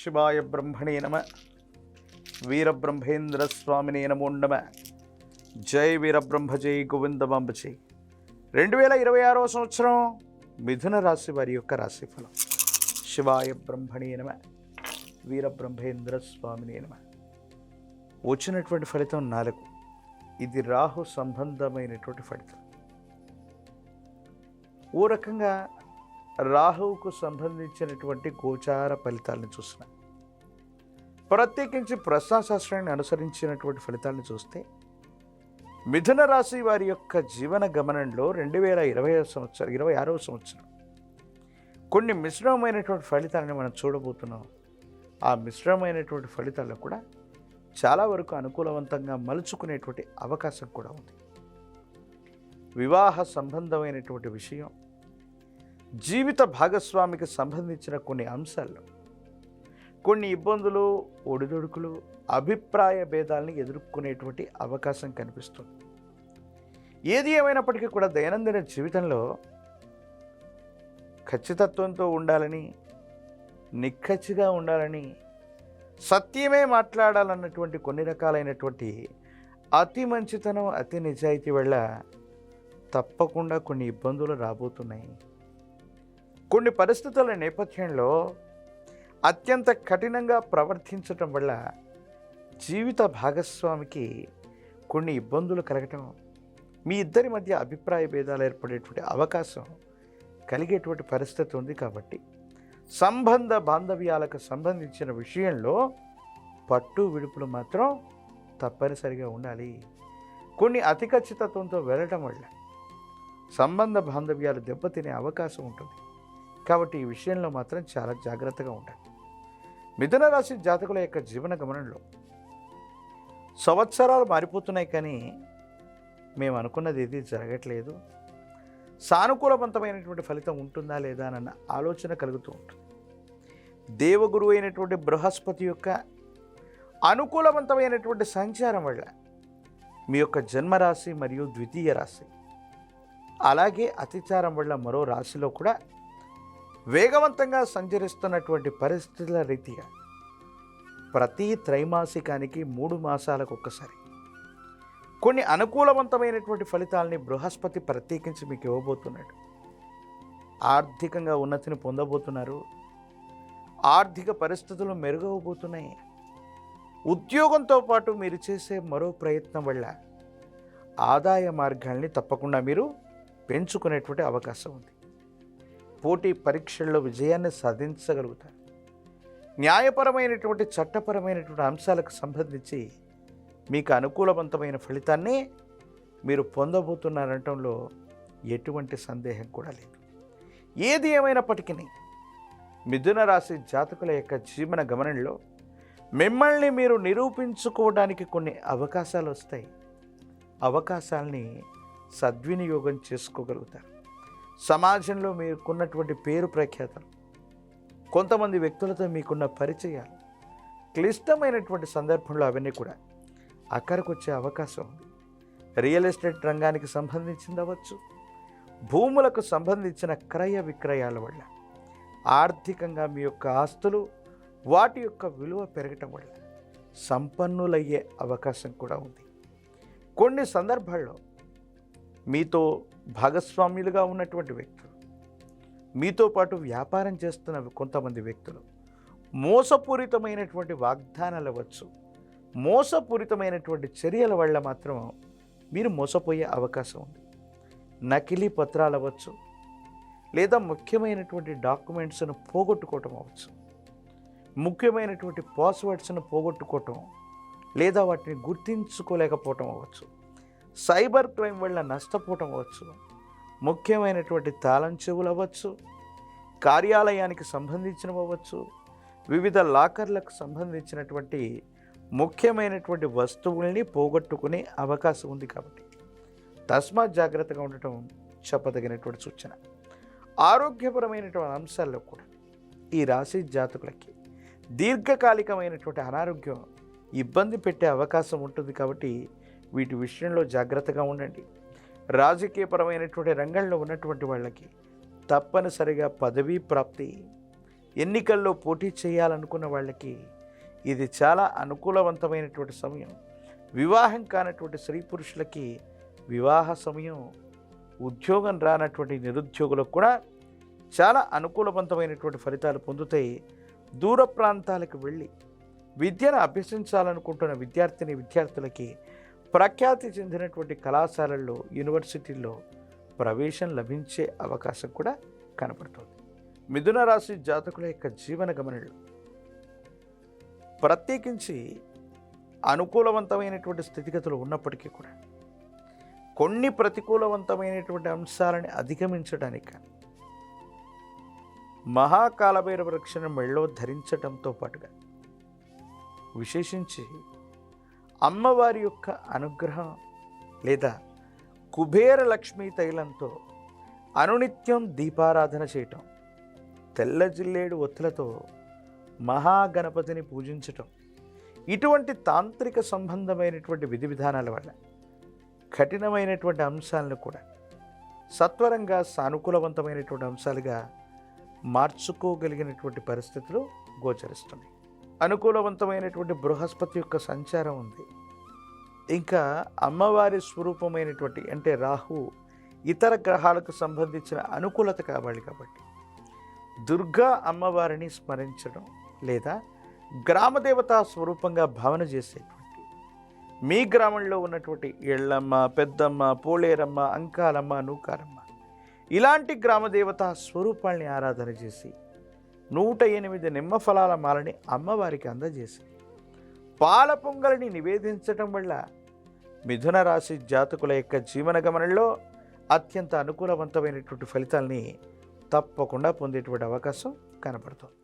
శివాయ బ్రహ్మణే నమ. వీరబ్రహ్మేంద్ర స్వామినే నమో నమ. జై వీరబ్రహ్మ జై గోవిందమాంబ జై. 2026 సంవత్సరం మిథున రాశి వారి యొక్క రాశిఫలం. శివాయ బ్రహ్మణే నమ. వీరబ్రహ్మేంద్ర స్వామినే నమ. వచ్చినటువంటి ఫలితం 4. ఇది రాహు సంబంధమైనటువంటి ఫలితం. ఓ రకంగా రాహువుకు సంబంధించినటువంటి గోచార ఫలితాలను చూసిన, ప్రత్యేకించి ప్రశ్నాశాస్త్రాన్ని అనుసరించినటువంటి ఫలితాలను చూస్తే మిథున రాశి వారి యొక్క జీవన గమనంలో 2026వ సంవత్సరం కొన్ని మిశ్రమమైనటువంటి ఫలితాలను మనం చూడబోతున్నాం. ఆ మిశ్రమమైనటువంటి ఫలితాల్లో కూడా చాలా వరకు అనుకూలవంతంగా మలుచుకునేటువంటి అవకాశం కూడా ఉంది. వివాహ సంబంధమైనటువంటి విషయం, జీవిత భాగస్వామికి సంబంధించిన కొన్ని అంశాల్లో కొన్ని ఇబ్బందులు, ఒడిదొడుకులు, అభిప్రాయ భేదాలని ఎదుర్కొనేటువంటి అవకాశం కనిపిస్తుంది. ఏది ఏమైనప్పటికీ కూడా దైనందిన జీవితంలో ఖచ్చితత్వంతో ఉండాలని, నిక్కచ్చిగా ఉండాలని, సత్యమే మాట్లాడాలన్నటువంటి కొన్ని రకాలైనటువంటి అతి మంచితనం, అతి నిజాయితీ వల్ల తప్పకుండా కొన్ని ఇబ్బందులు రాబోతున్నాయి. కొన్ని పరిస్థితుల నేపథ్యంలో అత్యంత కఠినంగా ప్రవర్తించటం వల్ల జీవిత భాగస్వామికి కొన్ని ఇబ్బందులు కలగటం, మీ ఇద్దరి మధ్య అభిప్రాయ భేదాలు ఏర్పడేటువంటి అవకాశం కలిగేటువంటి పరిస్థితి ఉంది. కాబట్టి సంబంధ బాంధవ్యాలకు సంబంధించిన విషయంలో పట్టు విడుపులు మాత్రం తప్పనిసరిగా ఉండాలి. కొన్ని అతి ఖచ్చితత్వంతో వెళ్ళటం వల్ల సంబంధ బాంధవ్యాలు దెబ్బతినే అవకాశం ఉంటుంది. కాబట్టి ఈ విషయంలో మాత్రం చాలా జాగ్రత్తగా ఉండాలి. మిథున రాశి జాతకుల యొక్క జీవన గమనంలో సంవత్సరాలు మారిపోతున్నాయి, కానీ మేము అనుకున్నది ఏది జరగట్లేదు, సానుకూలవంతమైనటువంటి ఫలితం ఉంటుందా లేదా అన్న ఆలోచన కలుగుతూ ఉంటుంది. దేవగురువు అయినటువంటి బృహస్పతి యొక్క అనుకూలవంతమైనటువంటి సంచారం వల్ల మీ యొక్క జన్మరాశి మరియు ద్వితీయ రాశి, అలాగే అతిచారం వల్ల మరో రాశిలో కూడా వేగవంతంగా సంచరిస్తున్నటువంటి పరిస్థితుల రీతిగా ప్రతి త్రైమాసికానికి 3 మాసాలకు ఒక్కసారి కొన్ని అనుకూలవంతమైనటువంటి ఫలితాలని బృహస్పతి ప్రత్యేకించి మీకు ఇవ్వబోతున్నాడు. ఆర్థికంగా ఉన్నతిని పొందబోతున్నారు. ఆర్థిక పరిస్థితులు మెరుగవబోతున్నాయి. ఉద్యోగంతో పాటు మీరు చేసే మరో ప్రయత్నం వల్ల ఆదాయ మార్గాల్ని తప్పకుండా మీరు పెంచుకునేటువంటి అవకాశం ఉంది. పోటీ పరీక్షల్లో విజయాన్ని సాధించగలుగుతారు. న్యాయపరమైనటువంటి, చట్టపరమైనటువంటి అంశాలకు సంబంధించి మీకు అనుకూలవంతమైన ఫలితాన్ని మీరు పొందబోతున్నారనటంలో ఎటువంటి సందేహం కూడా లేదు. ఏది ఏమైనప్పటికీ మిథున రాశి జాతకుల యొక్క జీవన గమనంలో మిమ్మల్ని మీరు నిరూపించుకోవడానికి కొన్ని అవకాశాలు వస్తాయి. అవకాశాలని సద్వినియోగం చేసుకోగలుగుతారు. సమాజంలో మీకున్నటువంటి పేరు ప్రఖ్యాతలు, కొంతమంది వ్యక్తులతో మీకున్న పరిచయాలు, క్లిష్టమైనటువంటి సందర్భంలో అవన్నీ కూడా అక్కడికి వచ్చే అవకాశం ఉంది. రియల్ ఎస్టేట్ రంగానికి సంబంధించింది అవ్వచ్చు, భూములకు సంబంధించిన క్రయ విక్రయాల వల్ల ఆర్థికంగా మీ యొక్క ఆస్తులు, వాటి యొక్క విలువ పెరగటం వల్ల సంపన్నులయ్యే అవకాశం కూడా ఉంది. కొన్ని సందర్భాల్లో మీతో భాగస్వామ్యులుగా ఉన్నటువంటి వ్యక్తులు, మీతో పాటు వ్యాపారం చేస్తున్న కొంతమంది వ్యక్తులు మోసపూరితమైనటువంటి వాగ్దానాలు అవ్వచ్చు, మోసపూరితమైనటువంటి చర్యల వల్ల మాత్రం మీరు మోసపోయే అవకాశం ఉంది. నకిలీ పత్రాలు అవ్వచ్చు, లేదా ముఖ్యమైనటువంటి డాక్యుమెంట్స్ను పోగొట్టుకోవటం అవ్వచ్చు, ముఖ్యమైనటువంటి పాస్వర్డ్స్ను పోగొట్టుకోవటం, లేదా వాటిని గుర్తించుకోలేకపోవటం అవ్వచ్చు, సైబర్ క్రైమ్ వల్ల నష్టపోవటం అవ్వచ్చు, ముఖ్యమైనటువంటి తాళం చెవులు అవ్వచ్చు, కార్యాలయానికి సంబంధించినవి అవ్వచ్చు, వివిధ లాకర్లకు సంబంధించినటువంటి ముఖ్యమైనటువంటి వస్తువుల్ని పోగొట్టుకునే అవకాశం ఉంది. కాబట్టి తస్మాత్ జాగ్రత్తగా ఉండటం చెప్పదగినటువంటి సూచన. ఆరోగ్యపరమైనటువంటి అంశాల్లో కూడా ఈ రాశి జాతకులకి దీర్ఘకాలికమైనటువంటి అనారోగ్యం ఇబ్బంది పెట్టే అవకాశం ఉంటుంది. కాబట్టి వీటి విషయంలో జాగ్రత్తగా ఉండండి. రాజకీయపరమైనటువంటి రంగంలో ఉన్నటువంటి వాళ్ళకి తప్పనిసరిగా పదవీ ప్రాప్తి, ఎన్నికల్లో పోటీ చేయాలనుకున్న వాళ్ళకి ఇది చాలా అనుకూలవంతమైనటువంటి సమయం. వివాహం కానటువంటి స్త్రీ పురుషులకి వివాహ సమయం. ఉద్యోగం రానటువంటి నిరుద్యోగులకు కూడా చాలా అనుకూలవంతమైనటువంటి ఫలితాలు పొందుతాయి. దూర ప్రాంతాలకు వెళ్ళి విద్యను అభ్యసించాలనుకుంటున్న విద్యార్థులకి ప్రఖ్యాతి చెందినటువంటి కళాశాలల్లో, యూనివర్సిటీల్లో ప్రవేశం లభించే అవకాశం కూడా కనపడుతుంది. మిథున రాశి జాతకుల యొక్క జీవన గమనంలో ప్రత్యేకించి అనుకూలవంతమైనటువంటి స్థితిగతులు ఉన్నప్పటికీ కూడా కొన్ని ప్రతికూలవంతమైనటువంటి అంశాలని అధిగమించడానికి కానీ మహాకాలభైరవ రక్షణ మెళ్ళో ధరించడంతో పాటుగా విశేషించి అమ్మవారి యొక్క అనుగ్రహం లేదా కుబేర లక్ష్మీ తైలంతో అనునిత్యం దీపారాధన చేయటం, తెల్ల జిల్లేడు ఒత్తులతో మహాగణపతిని పూజించటం, ఇటువంటి తాంత్రిక సంబంధమైనటువంటి విధి విధానాల వల్ల కఠినమైనటువంటి అంశాలను కూడా సత్వరంగా సానుకూలవంతమైనటువంటి అంశాలుగా మార్చుకోగలిగినటువంటి పరిస్థితులు గోచరిస్తున్నాయి. అనుకూలవంతమైనటువంటి బృహస్పతి యొక్క సంచారం ఉంది. ఇంకా అమ్మవారి స్వరూపమైనటువంటి అంటే రాహు ఇతర గ్రహాలకు సంబంధించిన అనుకూలత కావాలి కాబట్టి దుర్గా అమ్మవారిని స్మరించడం లేదా గ్రామదేవతా స్వరూపంగా భావన చేసేటువంటి మీ గ్రామంలో ఉన్నటువంటి ఎళ్ళమ్మ, పెద్దమ్మ, పోలేరమ్మ, అంకాలమ్మ, నూకారమ్మ ఇలాంటి గ్రామదేవతా స్వరూపాల్ని ఆరాధన చేసి 108 నిమ్మ ఫలాల మాలని అమ్మవారికి అందజేసి పాల పొంగలిని నివేదించటం వల్ల మిథున రాశి జాతకుల యొక్క జీవన గమనంలో అత్యంత అనుకూలవంతమైనటువంటి ఫలితాల్ని తప్పకుండా పొందేటువంటి అవకాశం కనపడుతుంది.